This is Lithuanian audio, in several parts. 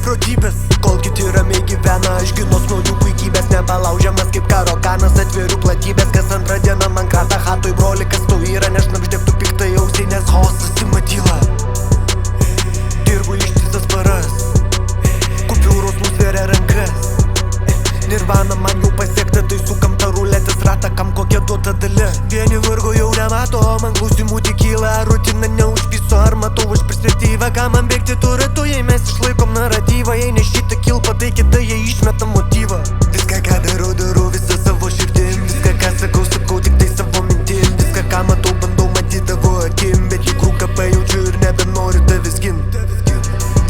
beprotybės. Kol kiti ramiai gyvena, aš ginos nuo jų puikybės. Nepalaužiamas kaip karo kanas, atveriu platybės. Kas antrą dieną man krata hatoj broli, kas tau yra, nešnapždėktų piktai ausinės. Chaosas ima tylą, dirbu ištisas paras, kupiūros nusveria rankas. Nirvana man jau pasiekta, tai sukam tą ruletės ratą, kam kokia duota dalia. Vieni vargo jau nemato, man klausimų tik kyla. Rutina neužpiso, ar matau aš perspektyvą. Ką man bėgti tų ratų, jei mes išlaikom naratyvą. Jei ne šitą kilpą, tai kitą jie išmeta motyvą. Viską ką darau, darau visą savo širdim. Viską ką sakau, sakau tik tai savo mintim. Viską ką matau, bandau matyti tavo akim. Bet tikrų ką pajaučiu ir nebenoriu tavęs gint.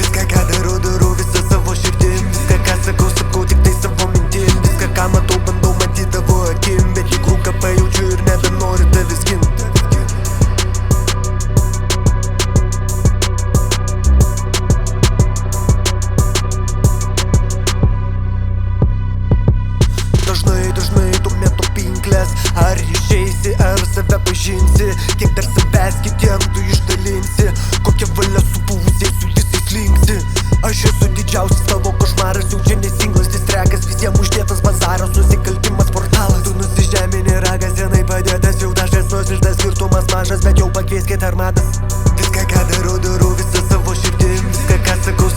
Viską ką darau, darau visą savo širdim. Viską ką sakau, sakau tik tai savo mintim. Viską ką matau, bandau matyti tavo akim. Bet tikrų ką pajaučiu ir nebenoriu tavęs gint. Dažnai tu metu pinklės. Ar išeisi, ar save pažinsi. Kiek dar savęs kitiem tu išdalinsi. Kokia valia su buvusiais su visais linksi. Aš esu didžiausias tavo košmaras. Jau čia nesinglas distrekas, visiems uždėtas bazaras. Nusikaltimas portalas. Tu nusižemini ragas, senai padėtas. Jau dažas nusiždas, skirtumas mažas. Bet jau pakvieskit armatas. Viską ką darau, darau visą savo širdim. Viską ką sakau,